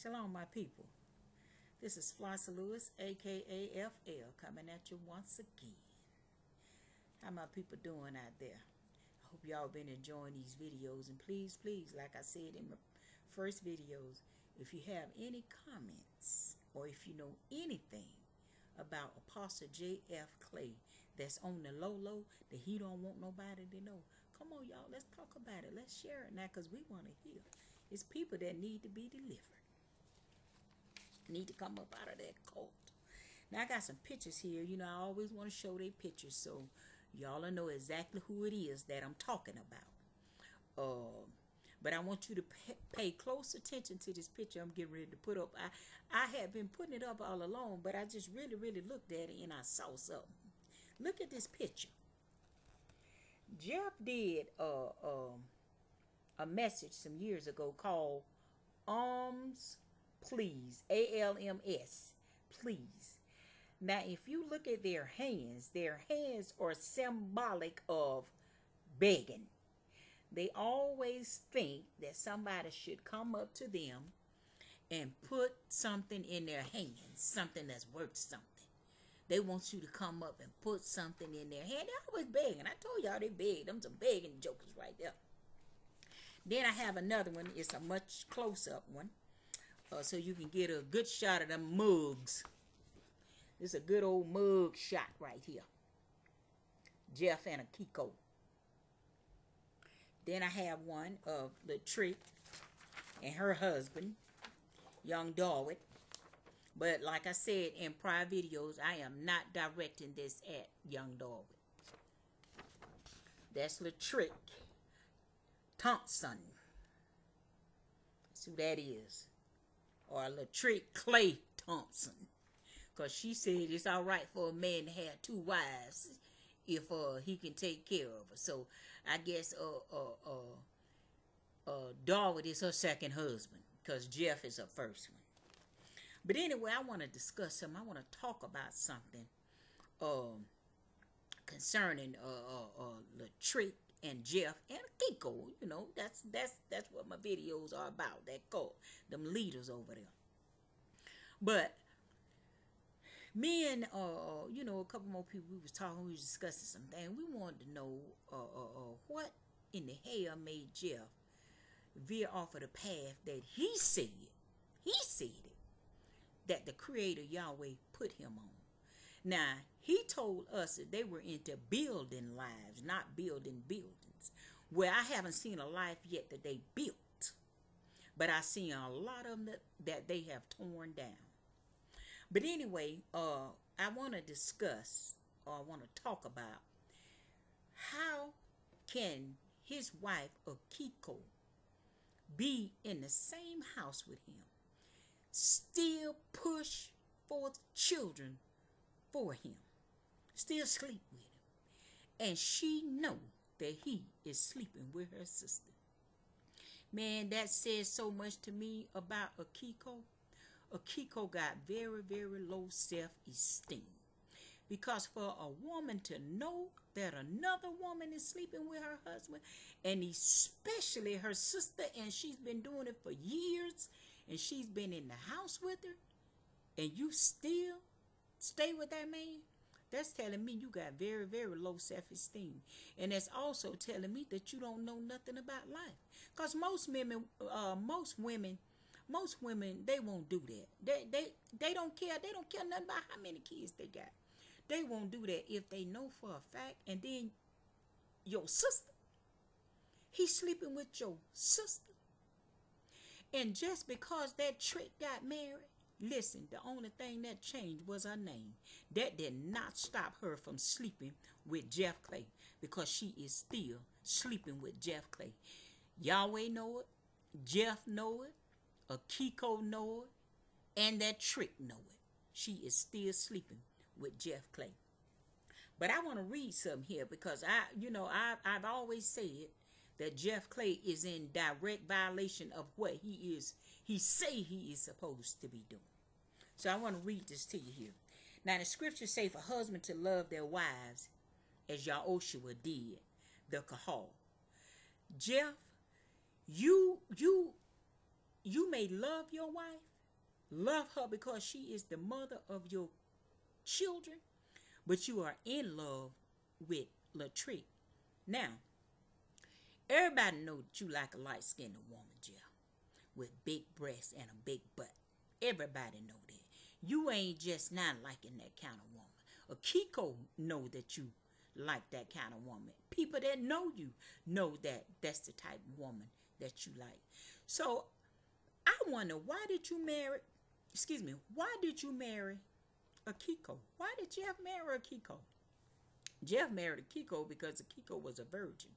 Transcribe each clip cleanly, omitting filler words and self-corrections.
Shalom, my people. This is Flossa Lewis, aka FL, coming at you once again. How my people doing out there? I hope y'all been enjoying these videos, and please, like I said in my first videos, if you have any comments or if you know anything about Apostlejf Clay that's on the low that he don't want nobody to know, come on, y'all, let's talk about it. Let's share it now, because we want to hear. It's people that need to be delivered, need to come up out of that cult. Now I got some pictures here. You know, I always want to show their pictures so y'all will know exactly who it is that I'm talking about. But I want you to pay close attention to this picture I'm getting ready to put up. I had been putting it up all along, but I just really looked at it and I saw something. Look at this picture. Jeff did a message some years ago called Alms Please, ALMS, please. Now, if you look at their hands are symbolic of begging. They always think that somebody should come up to them and put something in their hands, something that's worth something. They want you to come up and put something in their hand. They're always begging. I told y'all they beg. Them some begging jokers right there. Then I have another one. It's a much close-up one. So you can get a good shot of them mugs. This is a good old mug shot right here. Jeff and a Kiko. Then I have one of the Trick and her husband, young Darwood. But like I said in prior videos, I am not directing this at young Darwood. That's Latrick Thompson. That's who that is. Or Latrick Clay Thompson. Because she said it's all right for a man to have two wives if he can take care of her. So I guess Darwood is her second husband, because Jeff is her first one. But anyway, I want to discuss something. I want to talk about something concerning Latrick and Jeff and Kiko. You know, that's what my videos are about. That cult, them leaders over there. But me and you know, a couple more people, we was talking, we was discussing something. We wanted to know what in the hell made Jeff veer off of the path that he said it, that the Creator Yahweh put him on. Now, he told us that they were into building lives, not building buildings. Well, I haven't seen a life yet that they built, but I've seen a lot of them that they have torn down. But anyway, I want to discuss, or I want to talk about, how can his wife, Kiko, be in the same house with him, still push forth children for him, still sleep with him, and she know that he is sleeping with her sister. Man, that says so much to me about Kiko. Kiko got very low self-esteem, because for a woman to know that another woman is sleeping with her husband, and especially her sister, and she's been doing it for years, and she's been in the house with her, and you still stay with that man, that's telling me you got very low self-esteem. And that's also telling me that you don't know nothing about life. Because most women, they won't do that. They don't care. They don't care nothing about how many kids they got. They won't do that if they know for a fact. And then your sister, he's sleeping with your sister. And just because that Trick got married, listen, the only thing that changed was her name. That did not stop her from sleeping with Jeff Clay, because she is still sleeping with Jeff Clay. Yahweh know it. Jeff know it. Kiko know it. And that Trick know it. She is still sleeping with Jeff Clay. But I want to read something here, because I've always said that Jeff Clay is in direct violation of what he say he is supposed to be doing. So I want to read this to you here. Now, the scriptures say for husbands to love their wives as YHWH did the Kahal. Jeff, you may love your wife, love her because she is the mother of your children, but you are in love with Latrice. Now, everybody know that you like a light-skinned woman, Jeff, with big breasts and a big butt. Everybody know that. You ain't just not liking that kind of woman. Akiko know that you like that kind of woman. People that know you know that that's the type of woman that you like. So I wonder, why did you marry Akiko? Why did Jeff marry Akiko? Jeff married Akiko because Akiko was a virgin.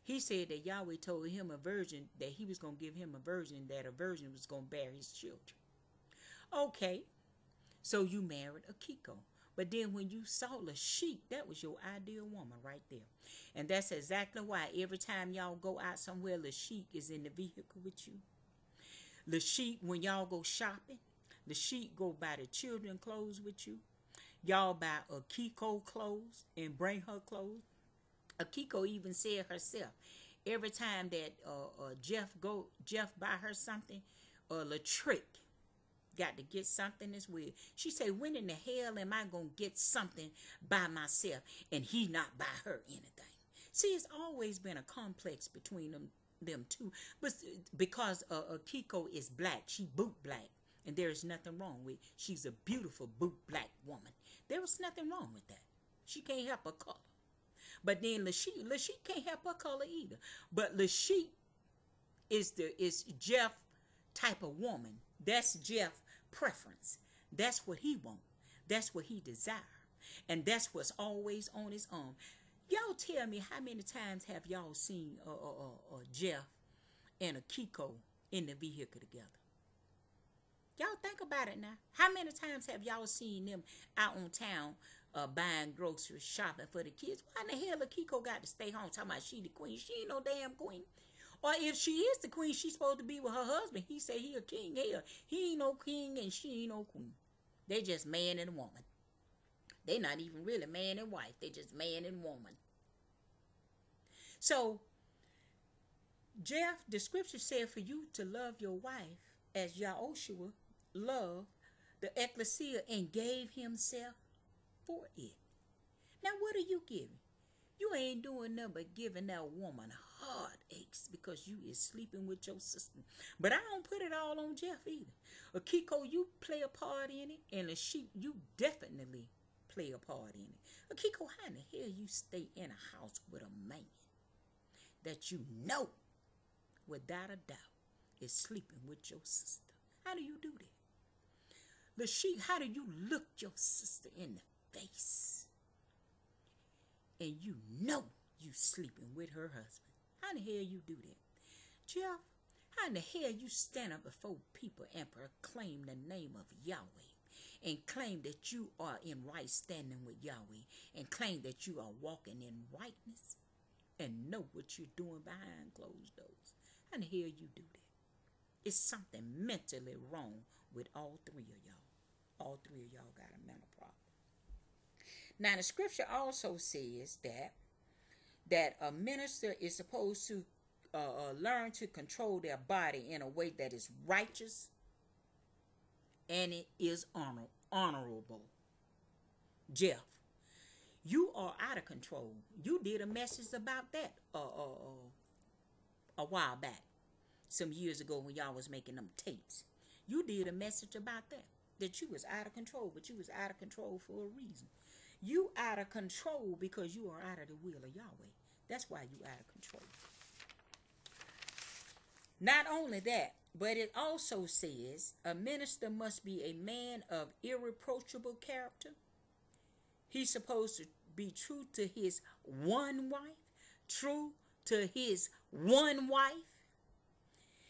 He said that Yahweh told him that he was going to give him a virgin, that a virgin was going to bear his children. Okay, so you married Akiko. But then when you saw Latrice, that was your ideal woman right there. And that's exactly why every time y'all go out somewhere, Latrice is in the vehicle with you. Latrice, when y'all go shopping, Latrice go buy the children clothes with you. Y'all buy Akiko clothes and bring her clothes. Akiko even said herself, every time that Jeff buy her something, Latrice got to get something as well. She said, when in the hell am I going to get something by myself and he not buy her anything? See, it's always been a complex between them two. But because Akiko is black, she boot black. And there is nothing wrong with it. She's a beautiful boot black woman. There was nothing wrong with that. She can't help her color. But then Latrice can't help her color either. But Latrice is Jeff type of woman. That's Jeff preference. That's what he want. That's what he desire. And that's what's always on his own. Y'all tell me, how many times have y'all seen Jeff and Akiko in the vehicle together? Y'all think about it now. How many times have y'all seen them out on town buying groceries, shopping for the kids? Why in the hell Akiko got to stay home talking about she the queen? She ain't no damn queen. Or if she is the queen, she's supposed to be with her husband. He say he a king. Hell, he ain't no king and she ain't no queen. They just man and woman. They not even really man and wife. They just man and woman. So, Jeff, the scripture said for you to love your wife as YHWH loved the ecclesia and gave himself for it. Now, what are you giving? You ain't doing nothing but giving that woman heartaches because you is sleeping with your sister. But I don't put it all on Jeff either. Akiko, you play a part in it, and Latrice, you definitely play a part in it. Akiko, how in the hell you stay in a house with a man that you know, without a doubt, is sleeping with your sister? How do you do that? Latrice, how do you look your sister in the face and you know you sleeping with her husband? How in the hell you do that? Jeff, how in the hell you stand up before people and proclaim the name of Yahweh and claim that you are in right standing with Yahweh and claim that you are walking in rightness and know what you're doing behind closed doors? How in the hell you do that? It's something mentally wrong with all three of y'all. All three of y'all got a mental problem. Now, the scripture also says that a minister is supposed to learn to control their body in a way that is righteous and it is honorable. Jeff, you are out of control. You did a message about that a while back, some years ago when y'all was making them tapes. You did a message about that you was out of control, but you was out of control for a reason. You out of control because you are out of the will of Yahweh. That's why you out of control. Not only that, but it also says a minister must be a man of irreproachable character. He's supposed to be true to his one wife, true to his one wife.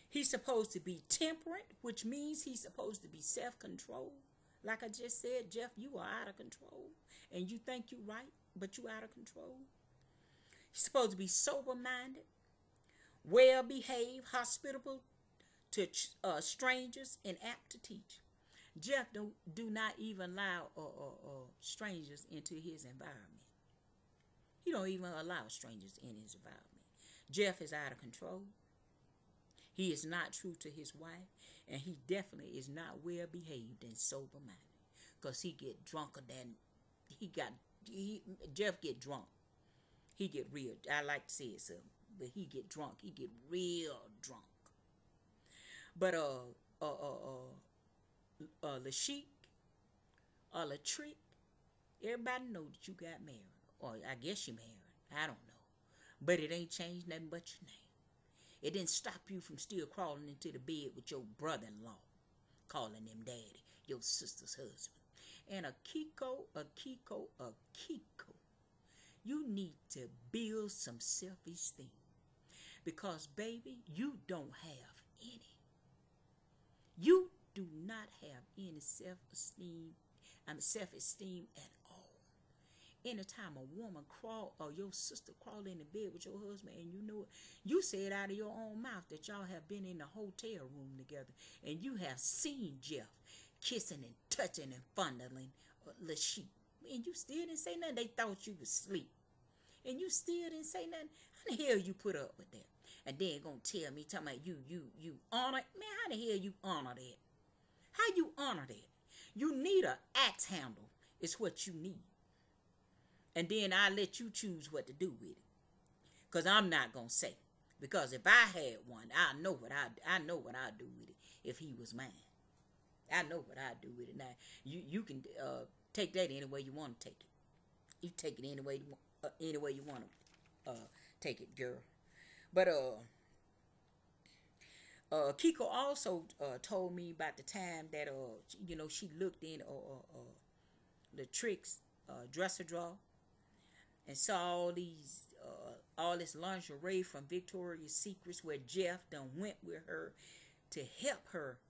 He's supposed to be temperate, which means he's supposed to be self-controlled. Like I just said, Jeff, you are out of control. And you think you're right, but you're out of control. He's supposed to be sober-minded, well-behaved, hospitable to strangers, and apt to teach. Jeff do not even allow strangers into his environment. He don't even allow strangers in his environment. Jeff is out of control. He is not true to his wife, and he definitely is not well behaved and sober minded. Cause he get drunker than Jeff get drunk. He get real. I like to say it so, but he get drunk. He get real drunk. But Lashik or Latrick, everybody know that you got married, or I guess you married. I don't know, but it ain't changed nothing but your name. It didn't stop you from still crawling into the bed with your brother-in-law, calling him daddy, your sister's husband. And a Kiko, you need to build some self-esteem. Because, baby, you don't have any. You do not have any self-esteem at all. Anytime a woman crawl or your sister crawl in the bed with your husband and you know it, you say it out of your own mouth that y'all have been in the hotel room together and you have seen Jeff kissing and touching and fondling Lashik. And you still didn't say nothing. They thought you was asleep. And you still didn't say nothing. How the hell you put up with that? And then gonna tell me, talking about you honor it? Man, how the hell you honor that? How you honor that? You need an axe handle. It's what you need. And then I let you choose what to do with it. Because I'm not going to say. Because if I had one, I know what I'd do with it if he was mine. I know what I'd do with it. Now, you can take that any way you want to take it. You take it any way you want to take it, girl. But Kiko also told me about the time that she looked in the tricks dresser drawer and saw all this lingerie from Victoria's Secrets where Jeff done went with her to help her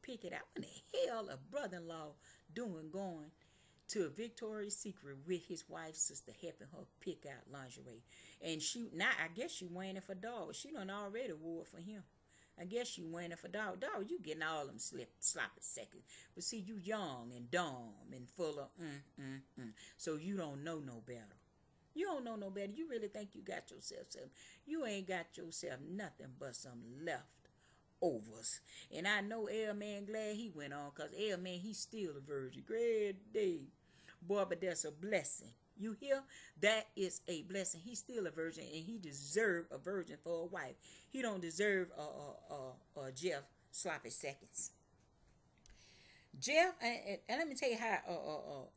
pick it out. What the hell a brother-in-law doing going to a Victoria's Secret with his wife's sister helping her pick out lingerie? And I guess she wearing it for dog. She done already wore it for him. I guess you wearing it for dog. Dog, you getting all them sloppy seconds. But see, you young and dumb and full of so you don't know no better. You don't know no better. You really think you got yourself something. You ain't got yourself nothing but some leftovers. And I know Man glad he went on, because Man, he's still a virgin. Great day. Boy, but that's a blessing. You hear? That is a blessing. He's still a virgin, and he deserved a virgin for a wife. He don't deserve Jeff sloppy seconds. Jeff, and let me tell you how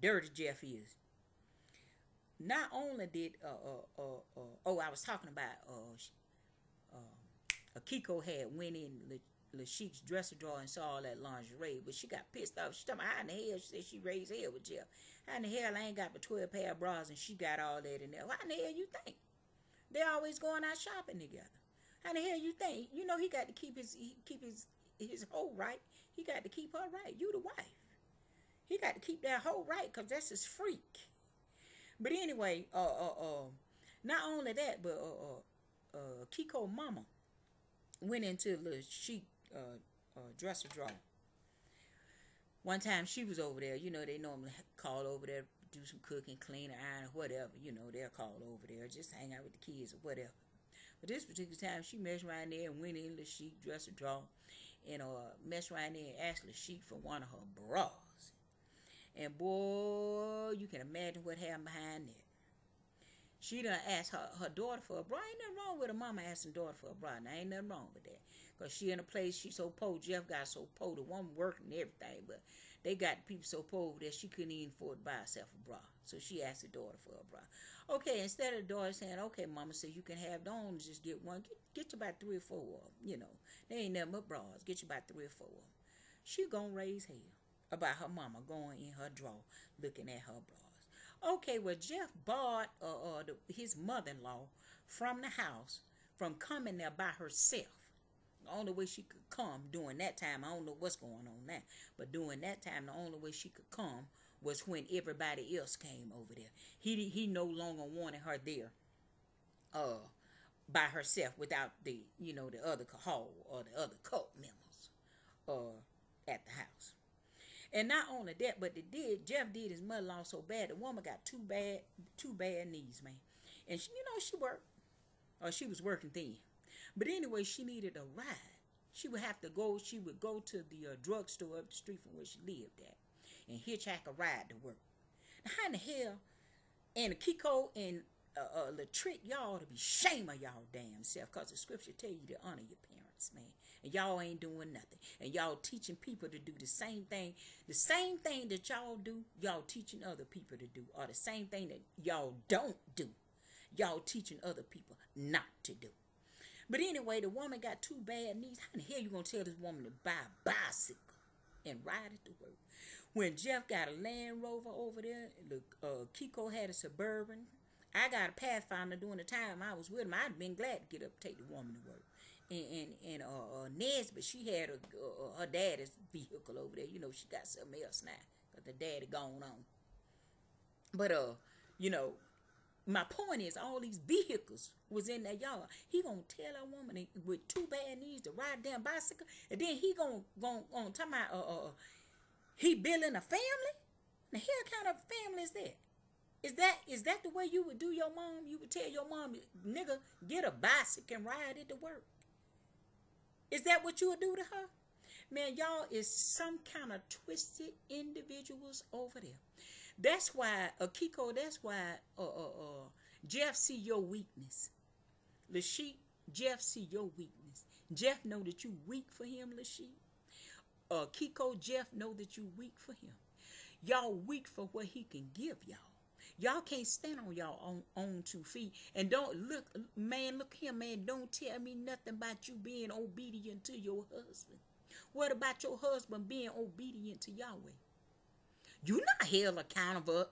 dirty Jeff is. Not only did I was talking about Kiko had went in Lashik's dresser drawer and saw all that lingerie, but she got pissed off. She told me, how in the hell, she said she raised hell with Jeff. How in the hell I ain't got but 12 pair of bras and she got all that in there? How in the hell you think? They always going out shopping together. How in the hell you think? You know he got to keep his hoe right. He got to keep her right. You the wife. He got to keep that hoe right, because that's his freak. But anyway, not only that, but Kiko mama went into the chic dresser drawer. One time she was over there. You know, they normally call over there, do some cooking, clean, iron, whatever. You know, they'll call over there, just hang out with the kids or whatever. But this particular time, she messed around there and went in the chic dresser drawer and messed around there and asked the chic for one of her bras. And boy, you can imagine what happened behind that. She done asked her daughter for a bra. Ain't nothing wrong with a mama asking daughter for a bra. Now, ain't nothing wrong with that. Because she in a place, she so poor. Jeff got so poor. The woman working and everything. But they got people so poor that she couldn't even afford to buy herself a bra. So she asked the daughter for a bra. Okay, instead of the daughter saying, okay, mama says you can have those, just get one. Get you about 3 or 4 of them. You know, they ain't nothing but bras. Get you about 3 or 4 of them. She gonna raise hell about her mama going in her drawer looking at her bras. Okay, well, Jeff barred his mother-in-law from the house from coming there by herself. The only way she could come during that time, I don't know what's going on now, but during that time, the only way she could come was when everybody else came over there. He no longer wanted her there by herself without the other hall or the other cult members at the house. And not only that, but Jeff did his mother-in-law so bad, the woman got two bad knees, man. And she worked, or she was working then. But anyway, she needed a ride. She would have to go. She would go to the drugstore up the street from where she lived at, and hitchhike a ride to work. Now, how in the hell, and Kiko and Latrick, y'all ought to be shame of y'all damn self, cause the scripture tell you to honor your parents, man. And y'all ain't doing nothing, and y'all teaching people to do the same thing that y'all do. Y'all teaching other people to do, or the same thing that y'all don't do. Y'all teaching other people not to do. But anyway, the woman got two bad knees. How in the hell you gonna tell this woman to buy a bicycle and ride it to work? When Jeff got a Land Rover over there, Kiko had a Suburban. I got a Pathfinder during the time I was with him. I'd have been glad to get up and take the woman to work. And Nesbit, she had her daddy's vehicle over there. You know, she got something else now, because the daddy gone on. But, you know, my point is, all these vehicles was in that yard. He gonna tell a woman with two bad knees to ride a damn bicycle, and then he gonna talk about he building a family. The hell kind of family is that? Is that the way you would do your mom? You would tell your mom, nigga, get a bicycle and ride it to work. Is that what you would do to her? Man, y'all is some kind of twisted individuals over there. That's why, Kiko, that's why Jeff see your weakness. Lashik, Jeff see your weakness. Jeff know that you weak for him, Lashik. Kiko, Jeff know that you weak for him. Y'all weak for what he can give y'all. Y'all can't stand on y'all own 2 feet. And don't look here, man. Don't tell me nothing about you being obedient to your husband. What about your husband being obedient to Yahweh? You're not held accountable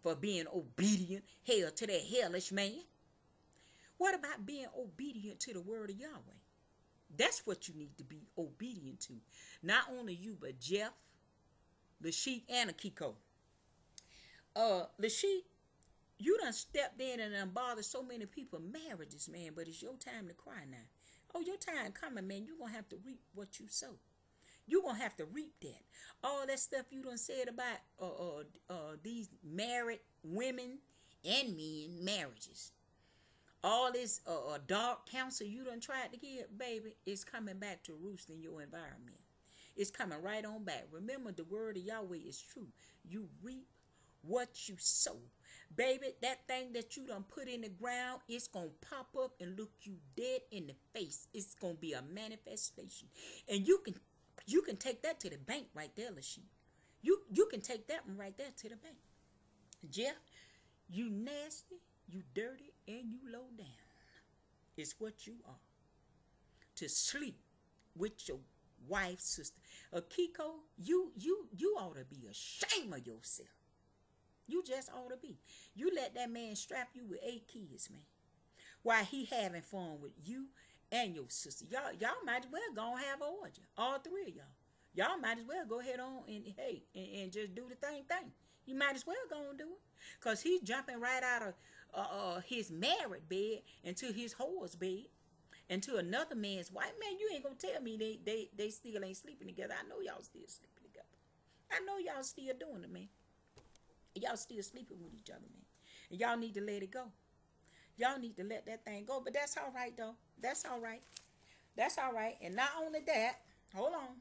for being obedient, hell, to that hellish man. What about being obedient to the word of Yahweh? That's what you need to be obedient to. Not only you, but Jeff, Lashik, and Akiko. Lashik, you done stepped in and done bothered so many people marriages, man, but it's your time to cry now. Oh, your time coming, man. You're going to have to reap what you sow. You're going to have to reap that. All that stuff you done said about these married women and men marriages. All this dark counsel you done tried to give, baby, is coming back to roost in your environment. It's coming right on back. Remember, the word of Yahweh is true. You reap what you sow. Baby, that thing that you done put in the ground, it's going to pop up and look you dead in the face. It's going to be a manifestation. And you can take that to the bank right there, Lashik. You can take that one right there to the bank. Jeff, you nasty, you dirty, and you low down. It's what you are. To sleep with your wife's sister. Kiko, you ought to be ashamed of yourself. You just ought to be. You let that man strap you with 8 kids, man, while he having fun with you and your sister. Y'all might as well go and have an orgy. All 3 of y'all. Y'all might as well go ahead on and just do the thing. You might as well go and do it. Because he's jumping right out of his married bed into his whore's bed, into another man's wife. Man, you ain't going to tell me they still ain't sleeping together. I know y'all still sleeping together. I know y'all still doing it, man. Y'all still sleeping with each other, man. And y'all need to let it go. Y'all need to let that thing go. But that's all right, though. That's all right. That's all right. And not only that, hold on.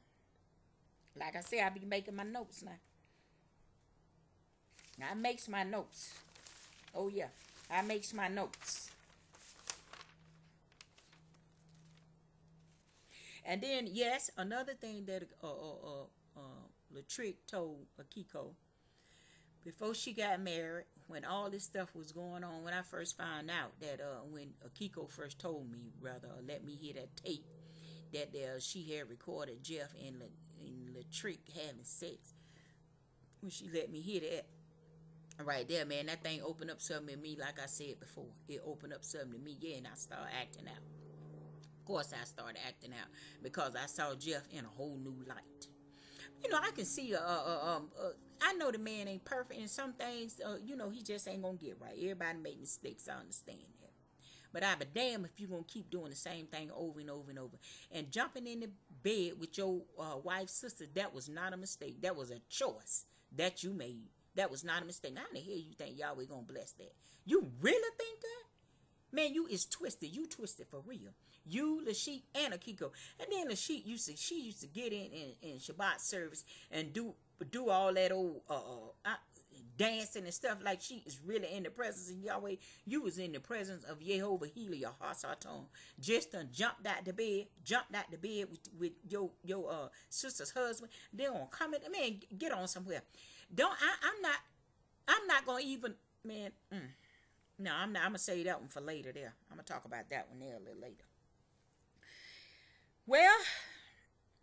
Like I said, I be making my notes now. I makes my notes. Oh, yeah. I makes my notes. And then, yes, another thing that Latrick told Akiko, before she got married, when all this stuff was going on, when I first found out that when Akiko first told me, rather, let me hear that tape, that she had recorded Jeff and Latrick having sex. When she let me hear that, right there, man, that thing opened up something in me, like I said before. It opened up something in me, yeah, and I started acting out. Of course, I started acting out because I saw Jeff in a whole new light. You know, I can see, I know the man ain't perfect, and some things, you know, he just ain't gonna get right. Everybody make mistakes, I understand that. But I be damn if you gonna keep doing the same thing over and over and over. And jumping in the bed with your wife's sister, that was not a mistake. That was a choice that you made. That was not a mistake. How in the hell you think Yahweh gonna bless that? You really think that? Man, you is twisted. You twisted for real. You, Lashik, and Akiko. And then Lashik she used to get in Shabbat service and do all that old dancing and stuff like she is really in the presence of Yahweh. You was in the presence of YHWH, your Hasaton. Just done jumped out the bed with your sister's husband. They gonna come in, man, get on somewhere. I'm not gonna even, man. No, I'm gonna say that one for later there. I'm gonna talk about that one there a little later. Well,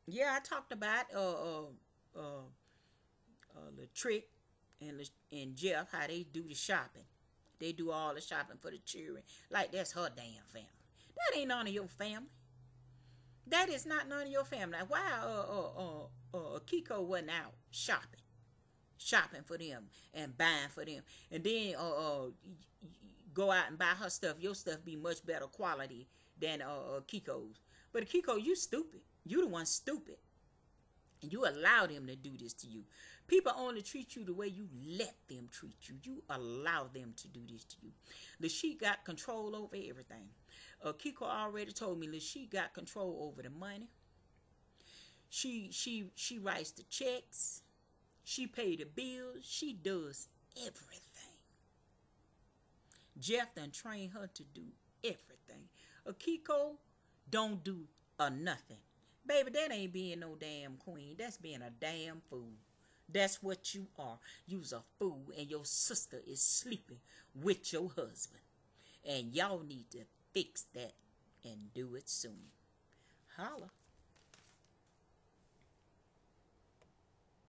yeah, I talked about the trick and Jeff, how they do the shopping. They do all the shopping for the children. Like that's her damn family. That ain't none of your family. That is not none of your family. Like, why Kiko wasn't out shopping for them and buying for them, and then go out and buy her stuff. Your stuff be much better quality than Kiko's. But Kiko, you stupid. You the one stupid. And you allow them to do this to you. People only treat you the way you let them treat you. You allow them to do this to you. Lashik got control over everything. Kiko already told me Lashik got control over the money. She writes the checks. She pay the bills. She does everything. Jeff done trained her to do everything. Kiko don't do nothing. Baby, that ain't being no damn queen. That's being a damn fool. That's what you are. You's a fool, and your sister is sleeping with your husband. And y'all need to fix that and do it soon. Holla.